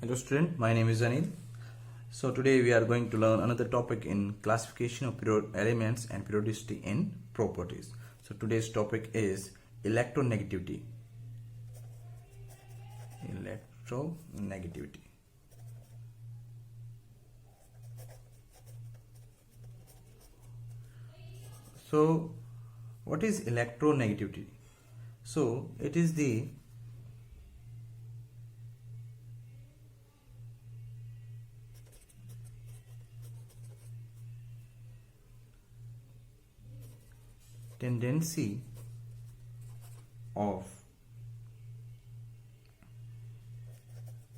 Hello student, my name is Anil. So today we are going to learn another topic in classification of elements and periodicity in properties. So today's topic is electronegativity. Electronegativity. So what is electronegativity? So it is the tendency of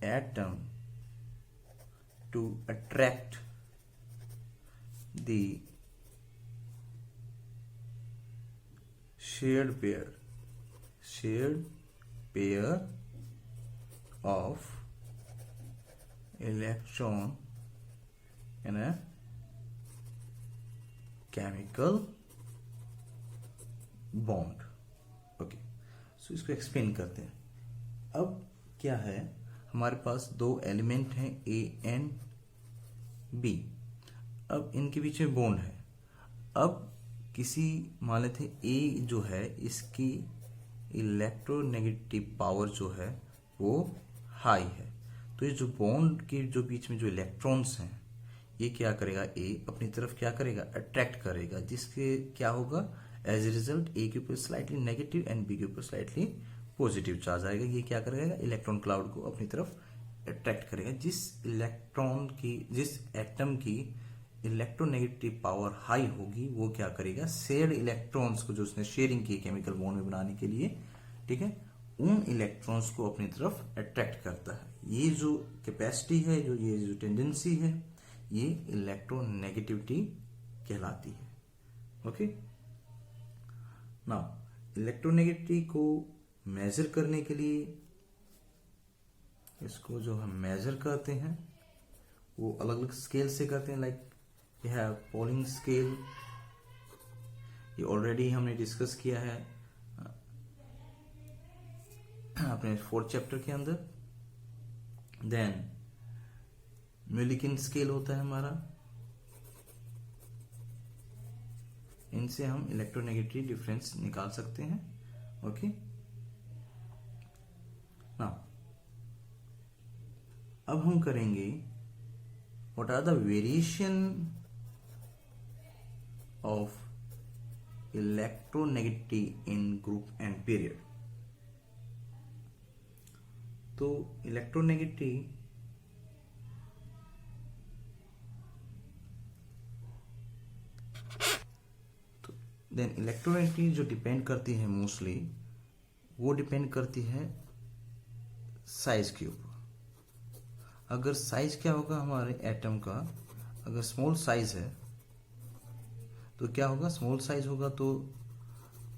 atom to attract the shared pair of electron in a chemical bond. Okay, so इसको explain करते हैं. अब क्या है, हमारे पास दो element हैं A and B. अब इनके बीच में बॉन्ड है. अब किसी मान लेते हैं ए जो है इसकी इलेक्ट्रोनेगेटिव पावर जो है वो हाई है. तो ये जो बॉन्ड के जो बीच में जो इलेक्ट्रॉन्स हैं ये क्या करेगा, ए अपनी तरफ क्या करेगा, अट्रैक्ट करेगा, जिसके क्या होगा, एज ए रिजल्ट ए के ऊपर स्लाइटली नेगेटिव एंड बी के ऊपर स्लाइटली पॉजिटिव चार्ज आएगा. ये क्या करेगा, इलेक्ट्रॉन क्लाउड को अपनी तरफ अट्रैक्ट करेगा. जिस एटम की इलेक्ट्रोनेगेटिव पावर हाई होगी वो क्या करेगा, शेयर्ड इलेक्ट्रॉन्स को जो उसने शेयरिंग की केमिकल बॉन्ड में बनाने के लिए, ठीक है, उन इलेक्ट्रॉन्स को अपनी तरफ अट्रैक्ट करता है. ये जो कैपेसिटी है, ये जो टेंडेंसी है, ये इलेक्ट्रोनेगेटिविटी कहलाती है. ओके, नाउ इलेक्ट्रोनेगेटिविटी को मेजर करने के लिए इसको जो हम मेजर करते हैं वो अलग अलग स्केल से करते हैं. लाइक ये है पॉलिंग स्केल, ये ऑलरेडी हमने डिस्कस किया है अपने 4th चैप्टर के अंदर. देन मिलिकिन स्केल होता है हमारा, इनसे हम इलेक्ट्रोनेगेटिव डिफरेंस निकाल सकते हैं. ओके, नाउ अब हम करेंगे what are the variation of electronegativity in group and period. तो इलेक्ट्रोनेगेटिव देन इलेक्ट्रोनेगेटिविटी जो डिपेंड करती है मोस्टली, वो डिपेंड करती है साइज के ऊपर. अगर साइज क्या होगा हमारे एटम का, अगर स्मॉल साइज है तो क्या होगा, स्मॉल साइज होगा तो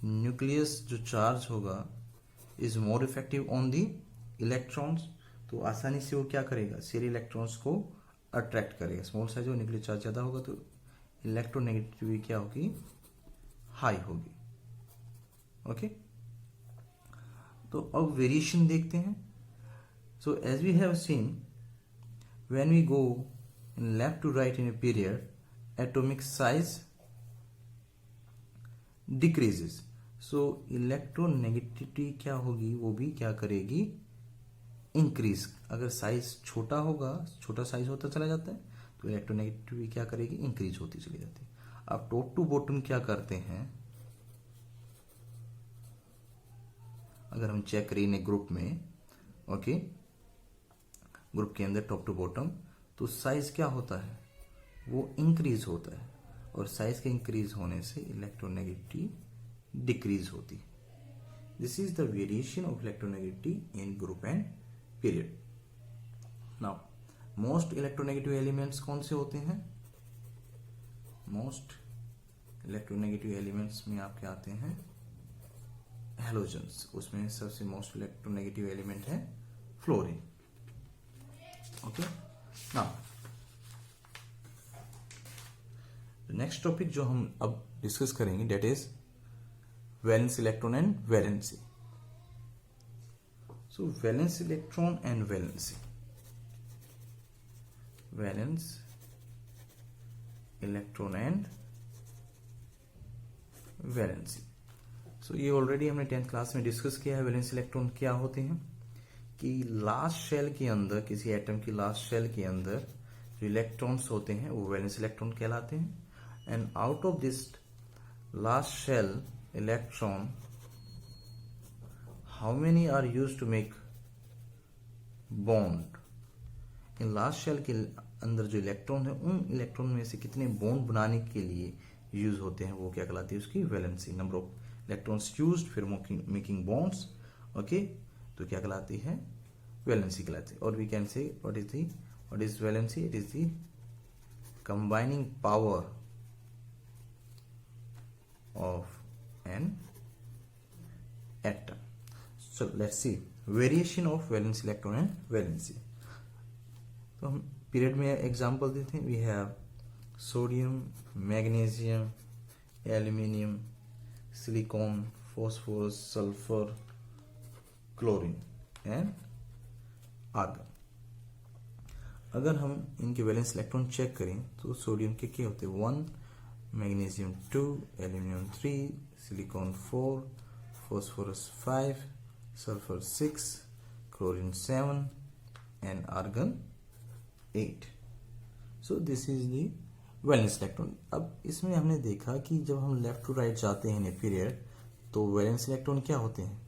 न्यूक्लियस जो चार्ज होगा is more effective on the electrons. तो आसानी से वो क्या करेगा, शेयर इलेक्ट्रॉन्स को अट्रैक्ट करेगा. स्मॉल साइज हो, न्यूक्लियर चार्ज ज्यादा होगा तो इलेक्ट्रोनेगेटिविटी क्या होगी, हाई होगी. ओके, तो अब वेरिएशन देखते हैं. So as we have seen, when we go in left to right in a period, atomic size decreases. So electronegativity क्या होगी, वो भी क्या करेगी, इंक्रीज. अगर साइज छोटा होगा, छोटा साइज होता चला जाता है तो इलेक्ट्रोनेगेटिविटी क्या करेगी, इंक्रीज होती चली जाती है. अब टॉप टू बॉटम क्या करते हैं, अगर हम चेक करें ग्रुप में, ओके, ग्रुप के अंदर टॉप टू बॉटम, तो साइज क्या होता है, वो इंक्रीज होता है. और साइज के इंक्रीज होने से इलेक्ट्रोनेगेटिविटी डिक्रीज होती है. This is the variation of electronegativity in group and period. Now most electronegative elements कौन से होते हैं, मोस्ट इलेक्ट्रोनेगेटिव एलिमेंट्स में आपके आते हैं हैलोजन्स. उसमें सबसे मोस्ट इलेक्ट्रोनेगेटिव एलिमेंट है fluorine. Okay, now next topic जो हम अब डिस्कस करेंगे that is valence electron and valency. So valence electron and valency. Valence electron and valency. So ये ऑलरेडी हमने 10th क्लास में डिस्कस किया है। वैलेंस इलेक्ट्रॉन क्या होते हैं कि लास्ट शेल के अंदर, किसी एटम की लास्ट शेल के अंदर जो इलेक्ट्रॉन्स होते हैं वो वैलेंस इलेक्ट्रॉन कहलाते हैं। And out of this last shell electron, how many are used to make bond. इन लास्ट शेल के अंदर जो इलेक्ट्रॉन है, उन इलेक्ट्रॉन में से कितने बॉन्ड बनाने के लिए यूज होते हैं, वो क्या कहलाती है, उसकी valency. Number of electrons used for making bonds, okay, तो क्या कहलाती है, वैलेंसी कहलाती है। और we can say what is valency, it is the combining power of an atom. So let's see variation of valence electron and valency. तो हम period में एग्जांपल देते हैं। We have sodium, magnesium, aluminium, silicon, phosphorus, sulphur, chlorine and argon. अगर हम इनके valence electron check करें तो सोडियम के क्या होते हैं, 1, magnesium 2, aluminium 3, silicon 4, phosphorus 5, sulphur 6, chlorine 7 and argon 8। So this is the valence electron. अब इसमें हमने देखा कि जब हम लेफ्ट टू राइट जाते हैं इन ए पीरियड, तो वैलेंस इलेक्ट्रॉन क्या होते हैं,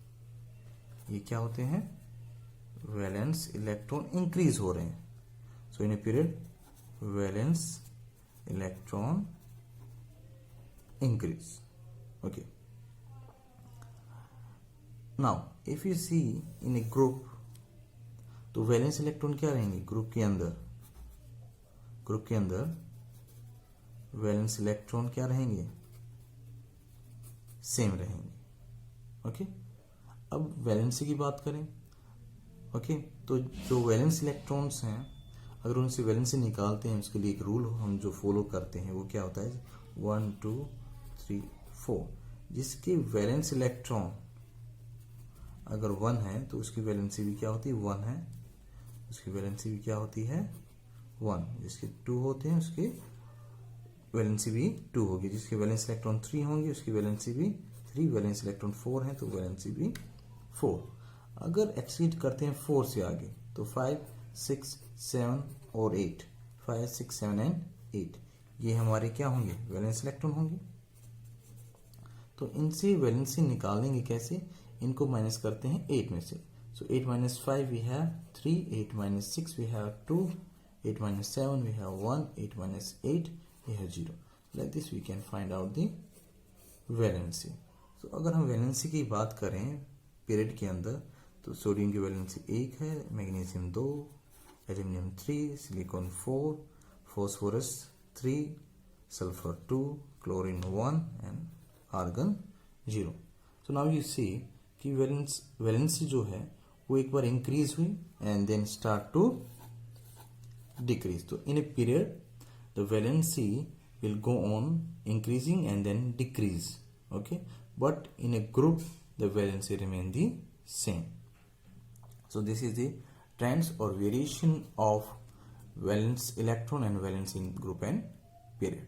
ये क्या होते हैं, वैलेंस इलेक्ट्रॉन इंक्रीज हो रहे हैं। So in a period valence electron increase, okay. Now if you see in a group, तो वैलेंस इलेक्ट्रॉन क्या रहेंगे ग्रुप के अंदर वैलेंस इलेक्ट्रॉन क्या रहेंगे, सेम रहेंगे, ओके। अब वैलेंसी की बात करें, ओके, तो जो वैलेंस इलेक्ट्रॉन्स हैं, अगर उनसे वैलेंसी निकालते हैं, उसके लिए एक रूल हम जो फॉलो करते हैं वो क्या होता है, 1 2 3 4। जिसके वैलेंस इलेक्ट्रॉन अगर 1 है तो उसकी वैलेंसी भी क्या होती है, 1 है, उसकी वैलेंसी भी क्या होती है, 1। जिसके 2 होते हैं उसकी वैलेंसी भी 2 होगी। जिसके वैलेंस इलेक्ट्रॉन 3 होंगे उसकी वैलेंसी भी 3, वैलेंस इलेक्ट्रॉन 4 है तो वैलेंसी भी 4। अगर एक्सीड करते हैं 4 से आगे तो 5 6 7 और 8, 5 6 7 एंड 8, ये हमारे क्या होंगे, वैलेंस इलेक्ट्रॉन होंगे। तो इनसे वैलेंसी निकालेंगे कैसे, इनको माइनस करते हैं 8 में से। सो 8 minus 5 we have 3, 8 minus 6 we have 2, 8 minus 7 we have 1, 8 minus 8 we have 0. Like this we can find out the valency. तो अगर हम वैलेंसी की बात करें पीरियड के अंदर, तो सोडियम की वैलेंसी 1 है, magnesium 2, aluminium 3, silicon 4, phosphorus 3, sulphur 2, chlorine 1 and argon 0। तो नाउ यू सी कि वैलेंसी जो है वो एक बार इंक्रीज हुई and then start to decrease. तो in a period the valency will go on increasing and then decrease, okay, but in a group the valency remain the same. So this is the trends or variation of valence electron and valence in group and period.